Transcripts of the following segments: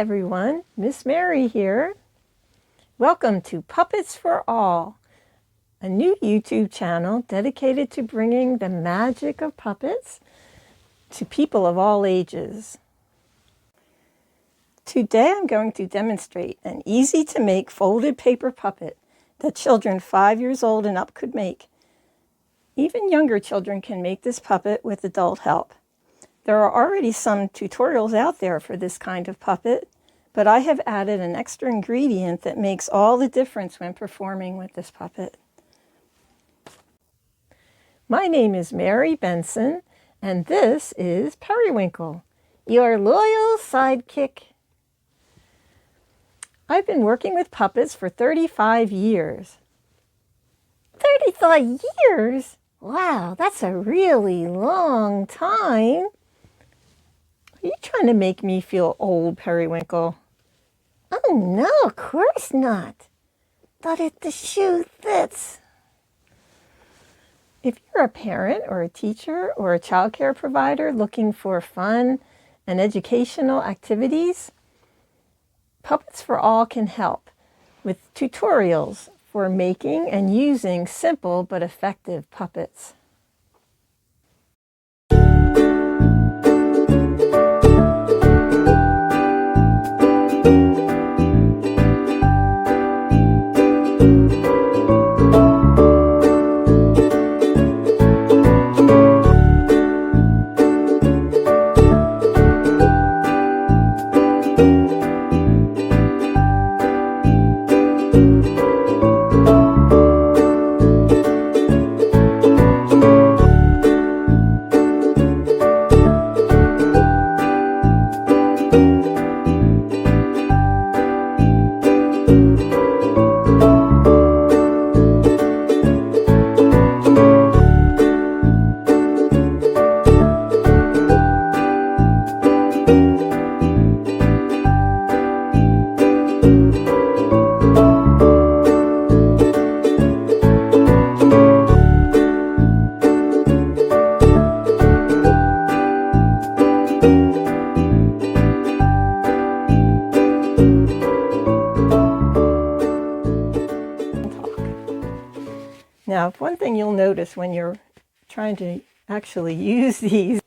everyone, Miss Mary here. Welcome to Puppets for All, a new YouTube channel dedicated to bringing the magic of puppets to people of all ages. Today I'm going to demonstrate an easy to make folded paper puppet that children 5 years old and up could make. Even younger children can make this puppet with adult help. There are already some tutorials out there for this kind of puppet, but I have added an extra ingredient that makes all the difference when performing with this puppet. My name is Mary Benson, and this is Periwinkle, your loyal sidekick. I've been working with puppets for 35 years. 35 years? Wow, that's a really long time. Are you trying to make me feel old, Periwinkle? Oh no, of course not. But if the shoe fits. If you're a parent or a teacher or a child care provider looking for fun and educational activities, Puppets for All can help with tutorials for making and using simple but effective puppets. Now, one thing you'll notice when you're trying to actually use these,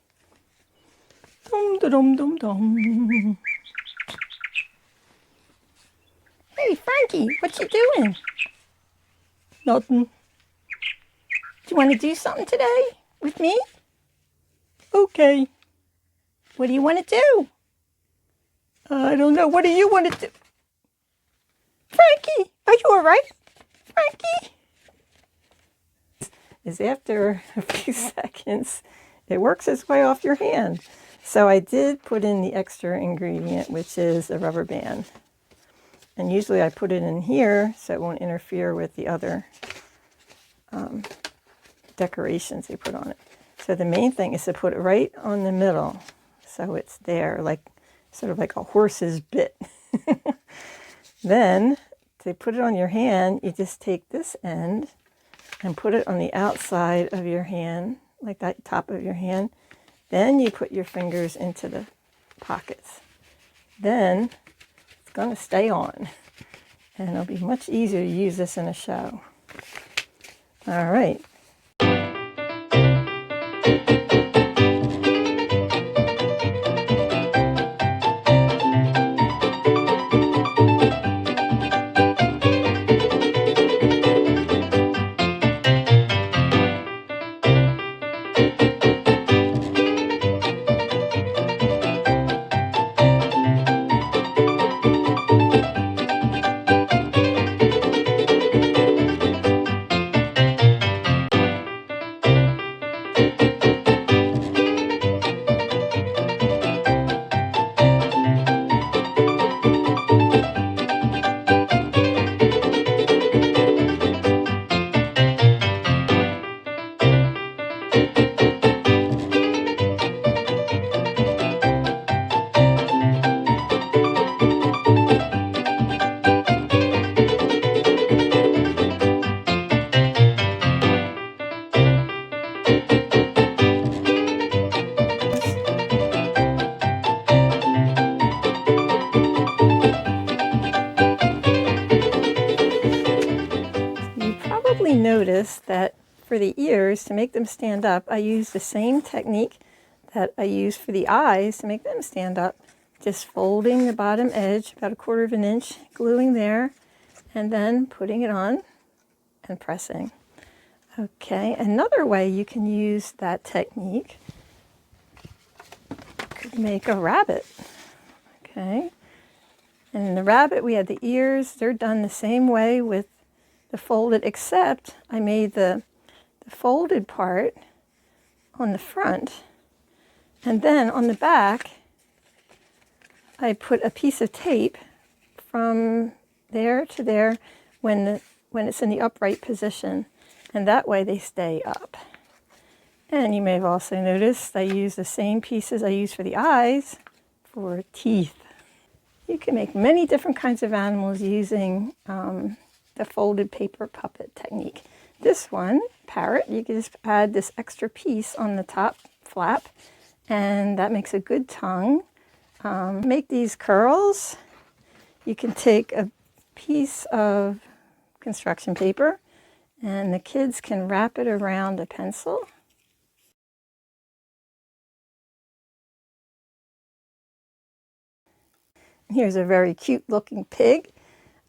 dum-da-dum-dum-dum. Hey, Frankie, what you doing? Nothing. Do you want to do something today with me? Okay. What do you want to do? I don't know. What do you want to do? Frankie, are you all right? Frankie? Is after a few seconds, it works its way off your hand. So I did put in the extra ingredient, which is a rubber band. And usually I put it in here so it won't interfere with the other decorations they put on it. So the main thing is to put it right on the middle. So it's there, like sort of like a horse's bit. Then to put it on your hand, you just take this end and put it on the outside of your hand, like that top of your hand. Then you put your fingers into the pockets. Then it's going to stay on. And it'll be much easier to use this in a show. All right. may notice that for the ears, to make them stand up, I use the same technique that I use for the eyes to make them stand up. Just folding the bottom edge about 1/4 of an inch, gluing there, and then putting it on and pressing. Okay, another way you can use that technique, could make a rabbit. Okay, and in the rabbit we had the ears. They're done the same way with the folded, except I made the folded part on the front, and then on the back I put a piece of tape from there to there when it's in the upright position, and that way they stay up. And you may have also noticed I use the same pieces I use for the eyes for teeth. You can make many different kinds of animals using the folded paper puppet technique. This one, parrot, you can just add this extra piece on the top flap, and that makes a good tongue. Make these curls. You can take a piece of construction paper and the kids can wrap it around a pencil. Here's a very cute looking pig.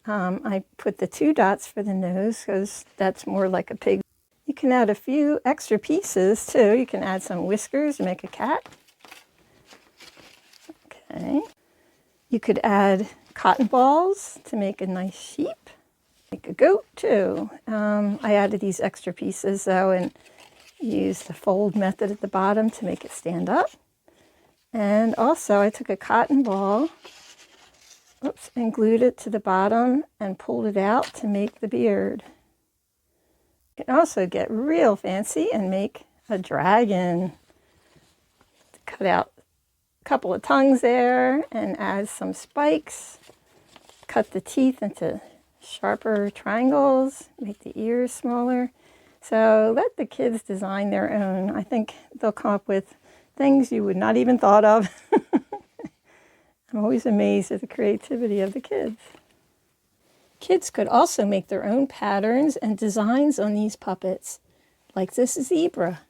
I put the 2 dots for the nose because that's more like a pig. You can add a few extra pieces too. You can add some whiskers to make a cat. Okay. You could add cotton balls to make a nice sheep. Make a goat too. I added these extra pieces though and used the fold method at the bottom to make it stand up. And also I took a cotton ball, and glued it to the bottom and pulled it out to make the beard. You can also get real fancy and make a dragon. Cut out a couple of tongues there and add some spikes. Cut the teeth into sharper triangles, make the ears smaller. So let the kids design their own. I think they'll come up with things you would not even thought of. I'm always amazed at the creativity of the kids. Kids could also make their own patterns and designs on these puppets, like this zebra.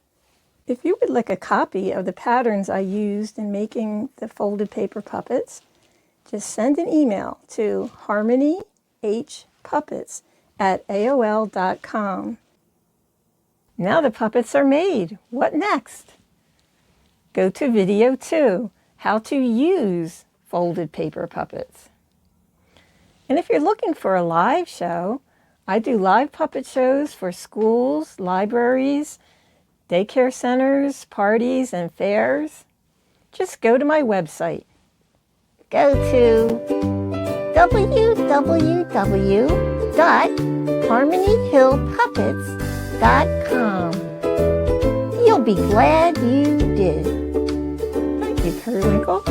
If you would like a copy of the patterns I used in making the folded paper puppets, just send an email to harmonyhpuppets@aol.com. Now the puppets are made. What next? Go to video 2, how to use folded paper puppets. And if you're looking for a live show, I do live puppet shows for schools, libraries, daycare centers, parties, and fairs. Just go to my website. Go to www.harmonyhillpuppets.com. You'll be glad you did. Thank you, Periwinkle.